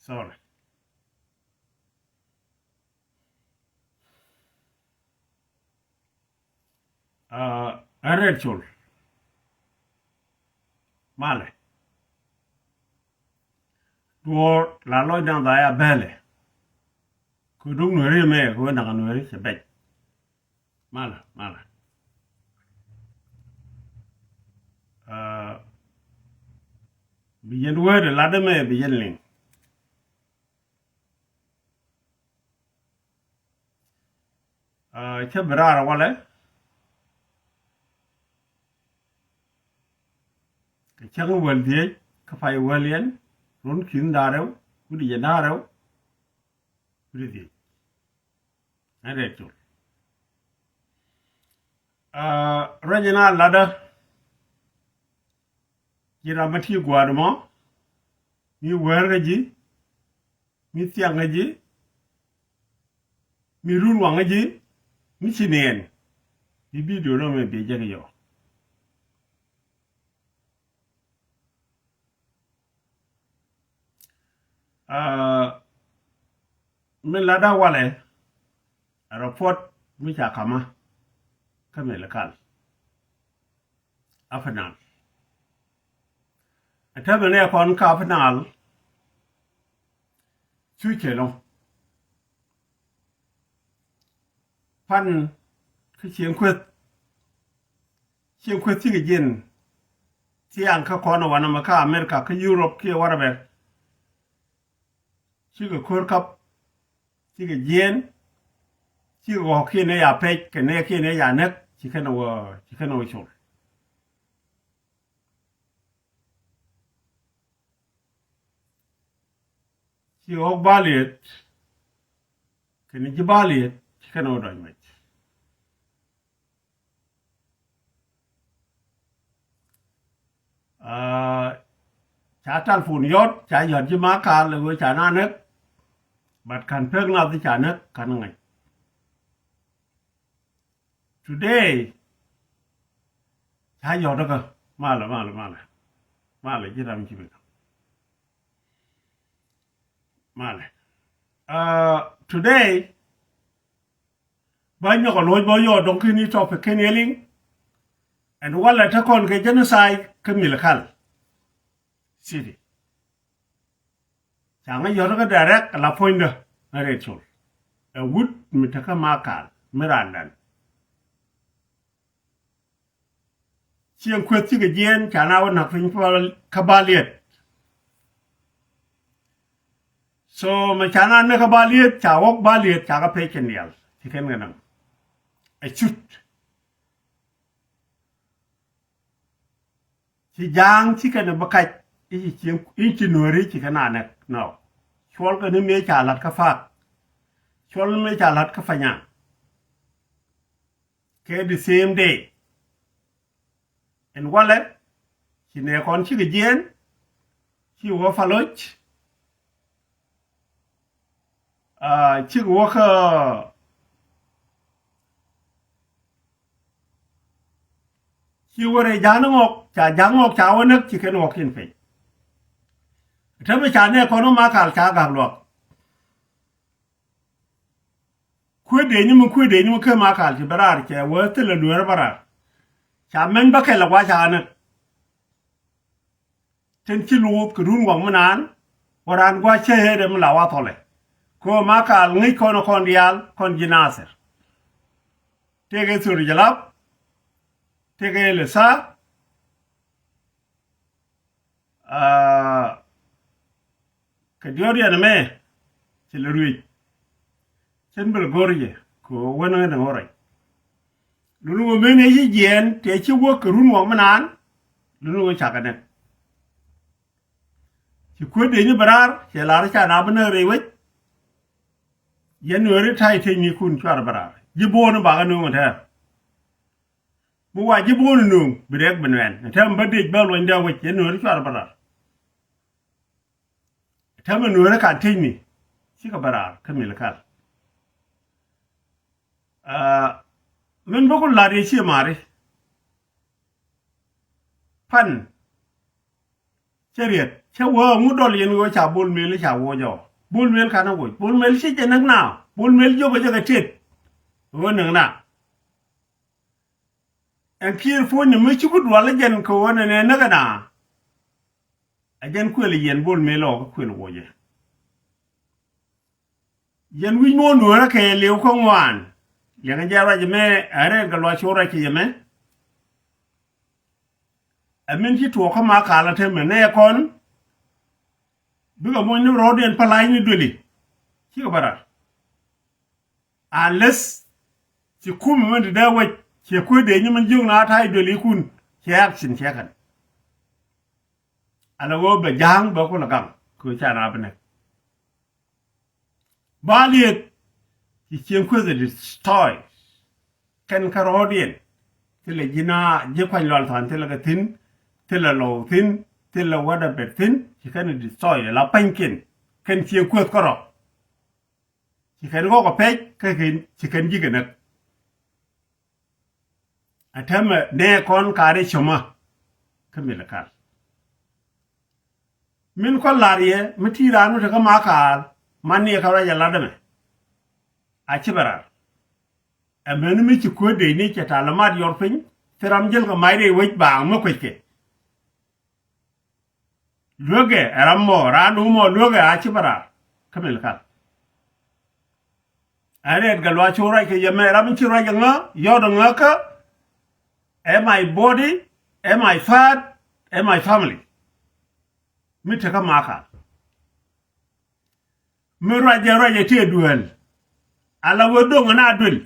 sorry red chol male duo la lo dan da ya bele ku dung nuri me ku na nuri se bet male biyen wede la de me biyen ling che brara wala ke chang wel die ka fay welien run kin darew ku di darew ku di red chol rajina lada jira mati gwadmo mi wergaji mi tiangaji mi run wangaji mi chinen bi video no me be jage yo min lada wale report mi cha kama kamel kal afanal atabene kon ka afanal chukelong panคือเชียงkwetที่กเย็นที่อังคาคอนวันอเมริกาคือยุโรปคือวาระแบบชื่อคือครับที่กเย็นชื่อว่าคือในยาเพชกันในคือในยาเน็กที่กันเอาชนชื่อออกบาลีกันในจิบาลีที่กันเอาได้ไหมชาตันฝุ่นยศชาหยอดจิมาการหรือชาหน้าเน็กบัดขันเพิ่งเราที่ชาเน็กกันไง today ชาหยอดแล้วก็มาเลยที่ทำชีวิตมาเลยtoday บ้านยกหลอยบ่อยดงคืนนี้ชอบไปแค่นี้ลิงand วันละถ้าคนเคยgenocideก็มีละคันสิจางยอดก็ direct ละพอยน์อะไรชนวุฒิมิตรก็มาการไม่รันดันเชียงควดที่กเย็นจานาวันหักฟิงพอคบาเลียด so มาจานาเนคบาเลียดจาวกบาเลียดจากเพชรเนียลที่เห็นกันนั่งไอชุดที่ยางที่กันบักไก่อีเชียงอีจินวรีที่กันนั่นเนาะชวลกันนี่ไม่จ่าลัดกฟ้าชวลไม่จ่าลัดกฟ้าเนี่ยแค่ the same day เห็นว่าเลยที่เนี่ยคนที่กเย็นที่ว่าฟาลชที่ว่าคือที่ว่าเรื่องยานงอกชาวนึกที่กันออกขึ้นไปถ้าไม่ชาเนี่ยคนมาขายชากับหลอกคุยเดี๋ยวนี้มันเคยมาขายที่บาร์แกว่าที่เราดูบาร์ชามันบักแค่ละว่าชาเนี่ยฉันคิดรู้กระดุนหวังมานานวารานกว่าเชื่อเดี๋ยวมันละว่าทอเลยก็มาขายงี้คนเดียวคนจีน่าเสร็จเทกสุริยลับเทกเลซ่าque Dios ya no me se le ruí se me lo corre que bueno es de ahora luego me ne y jen te chi wo que run wo manan luego chaga ne chi ko de ni barar se la ra cha na bana rewe yen no re tai te ni kun char barar ji bo no ba ga no ta bu wa ji bo no bi rek benwen ta mba de ba lo nda wo yen no re char bararถ้ามันหนูรักการที่นี่ที่กับบาร์ก็มีละกันมันบอกว่าลาดิชีมารีพัน chariot chawo ngudol yen go cha bul mel cha wo jo bul mel kana wo bul mel shi je nang na bul mel jo go jaga tet wo nang na en kir fo ni mi ci gud wala jen ko wona ne naga na ajen ko le yen bul mel o ko le wo je yen wi mo no ra ke le ko ngwan yang jara je me are ga lo chora ki je me amin ci to ko ma kala te me ne kon biga mo ni roden palay ni doli ci ko bara unless ci kum man da wa ci ko de ni man jung na tay doli kun ci action ci kan ala go be jang ba ko na gam ko cha na bne baliet ci cien ko de stoy ken ka roden te le jina je ko lol tan te la ga tin te la lo tin te la wada be tin ci kan di stoy la pankin ken cien ko ko ro ci kan go ko pe ka ken ci kan ji ga nak atama ne kon kare choma kamila kar min ko lariye mitiranu ta kama kar manni ka ra yalla dame a ci barar amenu mi ci ko de ni ci talamat yor pin tiram jël ko may de wëj ba ma ko ke loge ramo ranu mo loge a ci barar kamila kar are galwa chora ke yame ram ci ra nga yodo nga ka am my body am my fat am my family mita ka maka mi raja te duel ala wodo na duel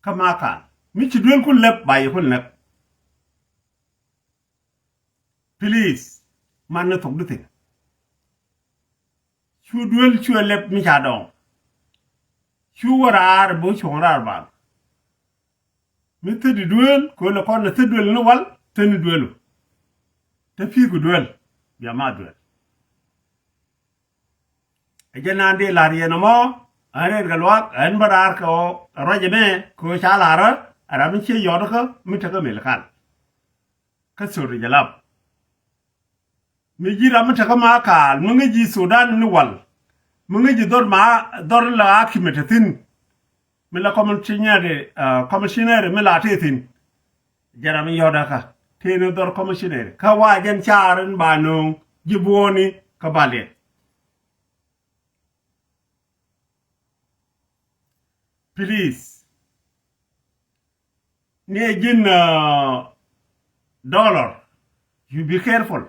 ka maka mi ci duel kun lep bayi kun lep please man na tok dutin chu duel chu lep mi cha dong chu warar bo chonrar ba mi te di duel ko le kon te duel no wal te ni duelu te fi ku duel ya ma duel ejenande lariye no mo are galwak en barar ko rajeme ko chalara aramin che yodo ko mi te ko mel kan ka sori jalab mi jira mi te ko ma kal mi ngi ji sudan ni wal mi ngi ji dor la akimetatin mi la commissioner mi la tetin jarami yoda ka tene dor commissioner ka wajen charan banu jiboni ka bale please ne jin dollar you be careful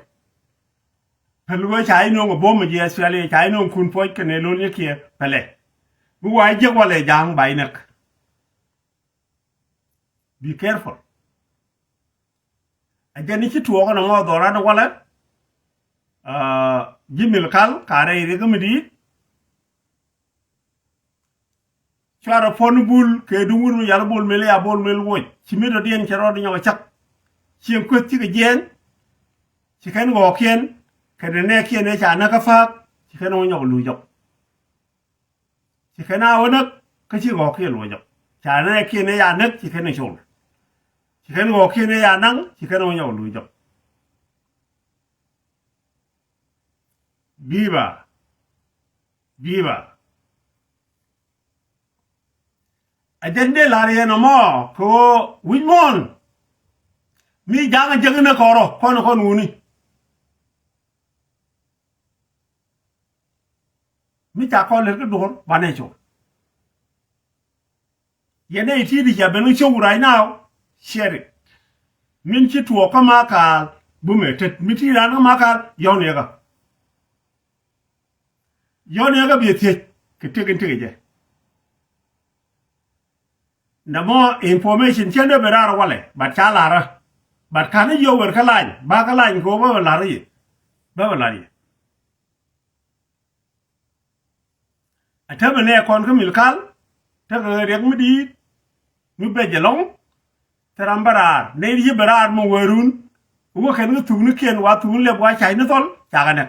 pelwo chai no go bom je swale chai no kun poj kene lo ne ke pele bu wa je wale jang bay nak be careful ajani ci tuwo na mo dora na wala jimil kal kare ire gamidi chara fon bul ke dungur mi yalla bol mel ya bol mel woj ci mi do dien ci ro nyawa chak ci ko ci ga jen ci kan go ken ke ne ke ne cha na ka fa ci kan o nyaw lu jok ci kana wona ka ci go ke lu jok cha na ke ne ya nak ci kan shol ci kan go ke ne ya nang ci kan o nyaw lu jok biba ajende lariye no mo ko wimon mi janga jegna koro kon wuni mi ta ko le ko bane cho yene iti di ja benu show right now share it min ci tuwo kama ka bume tet mi ti ran kama ka yone ga bi te ke tegin je namo information chendo berar wale bat chalara bat kana yo wer kalany ba kalany ko ba lari atabe ne kon ko milkal ta rek mudi mu beje long tarambarar ne yi berar mo werun wo ken tu nu ken wa tu le wa chai no tol chaga ne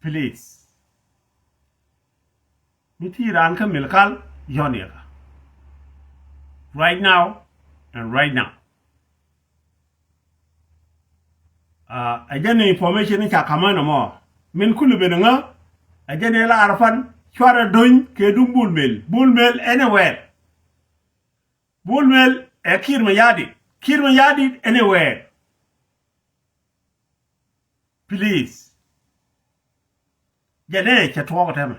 please miti ran ka milkal yoniga right now and right now ajane information cha kamana mo min kulu benanga ajane la arfan chwara doñ ke dum bulmel anywhere bulmel e kirma yadi anywhere please jane cha to tema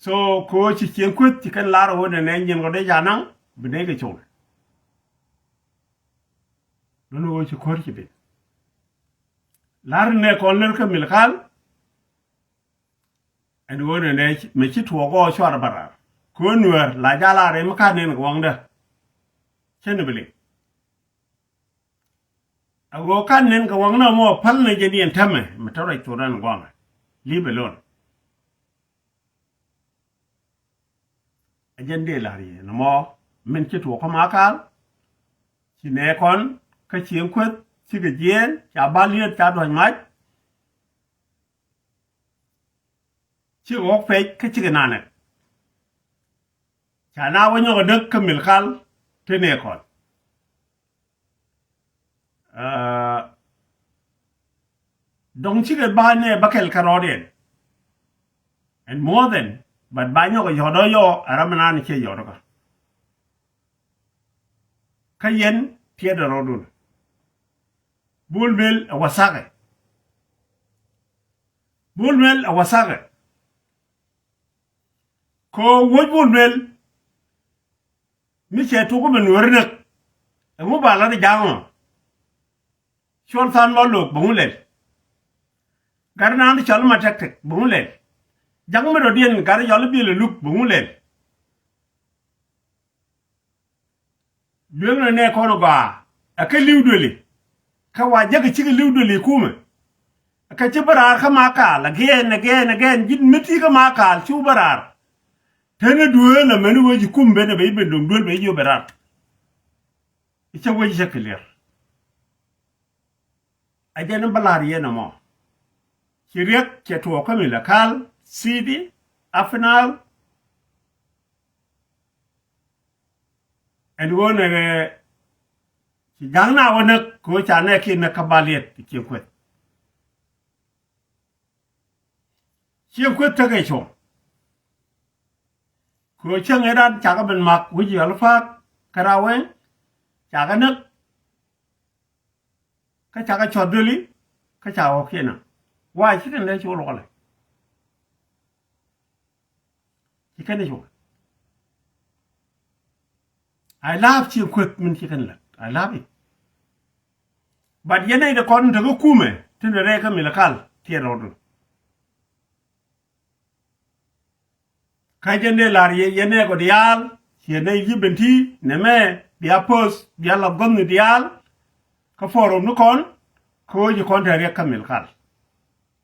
so ko ci cien kut ci kan lara wona ne ñen ko de janang bi ne ga ciol dono wo ci kor ci be lar ne ko ler ka milkal and wona ne me ci to go shwar bara ko nuer la jala re maka ne ko wangda chen bele ago kan nen ko wangna mo pal ne je dien tame me tawra to ran gwanga libe lon ajende lari no mo men ci to ko makal ci ne kon ka cien kwet ci ga jien cha baliet cha doñ maj ci wok fe ka ci ga nane cha na wonyo ga dekk milkal te ne kon dong ci ga ba ne bakel karoden and more than but banyo ko yodo yo aramana ni che yodo ka kayen tieda rodun bulmel awasage ko woj bulmel mi che to ko men wernek mo bala de jango chol san lo lok bungulel garna ndi chol ma tek bungulel jang me do dien gar yol bi le luk bungulel lueng ne ko no ga aka liwdole ka waje ci liwdole kuma aka ci barar ka maka la again jid miti ka maka ci barar tane duwe na menu waji kumbe ne bai bendong dol bai yo barar ita waji shaklir ajana balar yana mo kirek ke to ka milakal sidi afnal and wona ci jangna wona ko cha ne ki na kabaliet ci kwet ta ga cho ko chen eran cha ga ben mak wi ji alfa karawe cha ga nak ka cha ga choduli ka cha o kina wa ci kan le cho lo le ci kan cho I love chi kwet min ci kan la I love it. But yene de kon to kume tin re ka milakal tie rodu. Ka jende lar yene ko dial yene yibenti ne me dia pos dia la gon dial ka forum no kon ko ji kon re ka milakal.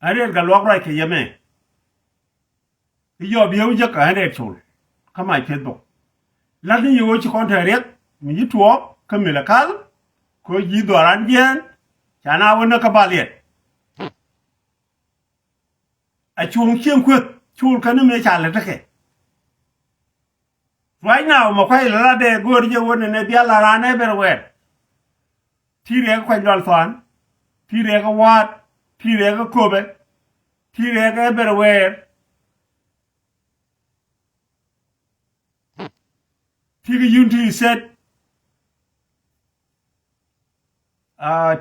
Are ga lok ra ke yeme. Yo biu je ka re chul. Ka mai Facebook. La ni yo ci kon re mi yituo ka milakal ko ji doran jen chana wona ka baliet a chung chiem kwet chul kan me chale take right now mo kai la de gor je wona ne bia la rane berwer tire ko dal fan tire ko wat tire ko kobe tire ko berwer tire yunti set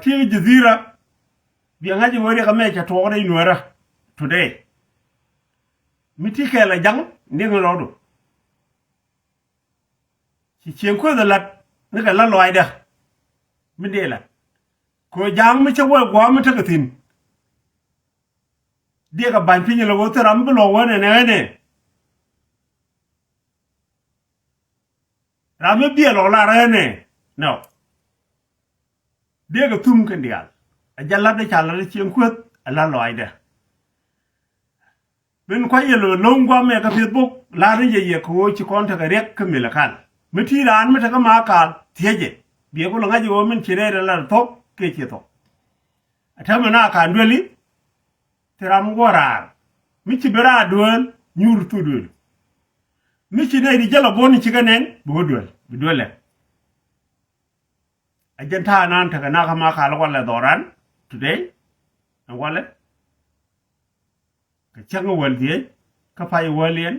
tiri jazira biangaji wori ka mecha to ore inwara today miti kala jang ndeng lodo ci cien ko da lat ne ka la loida mi de la ko jang mi cha wo gwa mi ta gatin de ka ban pinyi lo wote ram lo wona ne ram bi lo la rene no Dega tum kan dial. Ajalla de chala de chien kwet ala loida. Ben kwa yelo longwa me ka Facebook la de ye ko ci konta ka rek ka milakal. Miti ran meta ka makal teje. Biye ko ngaji wo min cirere la tok ke ci to. Atama na ka ndweli tiram gorar. Mi ci bera duel nyur tudul. Mi ci ne di jala boni ci ganen bo duel. Bi duel. agenta nan ta na kama kala wala doran today and wala ka changa waldiye ka fay walien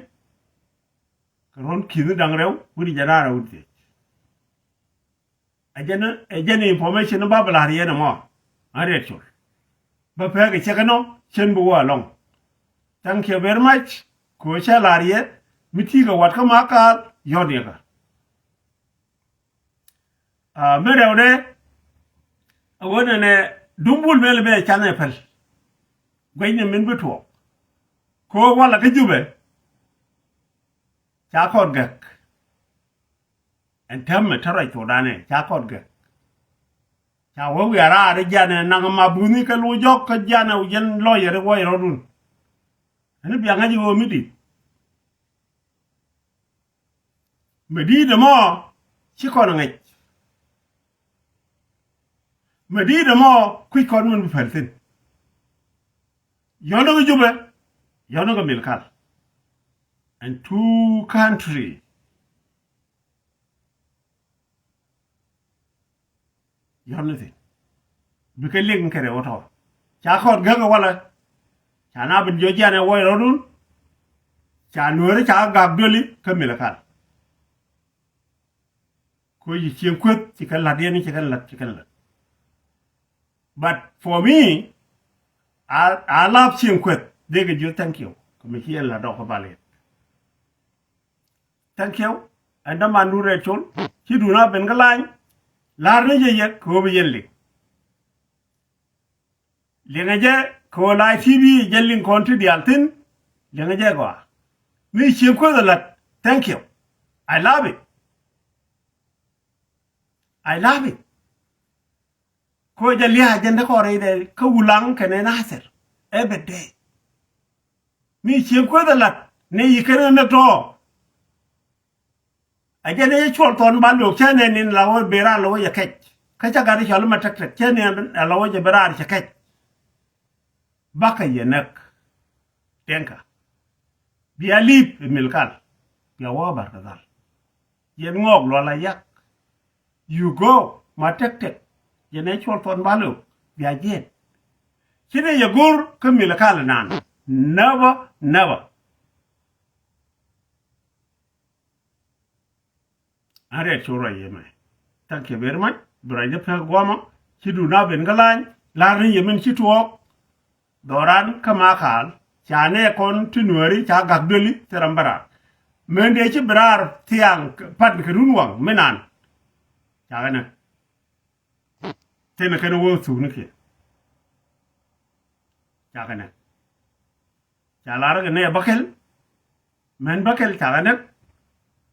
ka ron kinu dang rew buri janara wuti ajena information ba bala riya mo are chul ba pa ga chekano chen bu wa long thank you very much ko cha lariye miti ga wat ka ma ka yodi ka mere ode awona ne dumbul mel be chane pel goyne min beto ko wala ka jube cha kod gak en tamme taray to dane cha kod gak cha wo yara de jane nanga mabuni ka lu jok ka jana yen lawyer wo yrodun ani bi ngaji wo midi medi de mo ci ko na ngai medi de mo ku ko mun faltin yono go jube yono go milkal and two country yono tin bi ke leg kere woto cha ko ga wala cha na bin jojane wo yrodun cha nuore cha gabdoli ka milkal ko yi chien kwet ci kan la deni ci kan la but for me I love chien kwet they get you thank you come here la do ko balé thank you and the man do rechol ci duna ben ga lañ la na je yek ko be yelli li nga je ko la tv jellin konti di altin li nga je ko mi chien kwet la thank you I love it I love it. Ko jali agenda ko re de ko wulang kene naser every day. Mi chiem ko da lat ne yikere na to. Agenda ye chol ton ba lo chene nin lawo bera lawo ya kech. Ka cha gari chol ma tek tek chene lawo je bera ya kech. Baka ye nak. Tenka. Biya lip milkal. Biya wa barkazal. Yen ngok lo la yak. You go, ma tek tek. Ye natural ton balu. Biya jen. Chine ye gur ke milkal nan. Never. Are choro ye mai. Thank you very much. Bura je pe goma. Chidu na ben galan. Larni ye men chituok. Doran kama kal. Chane kon tinuari cha gagdoli terambara. Mende chi berar tiang pat ke runwang menan. Chagana. Tena kana wo su nake. Chagana. Chalara ne bakel. Men bakel chagana.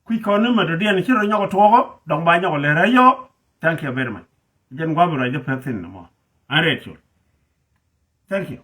Kui kono ma do dian chiro nyoko togo dong ba nyoko le rayo. Thank you very much. Jen gwa bura je person mo. Are chul. Thank you.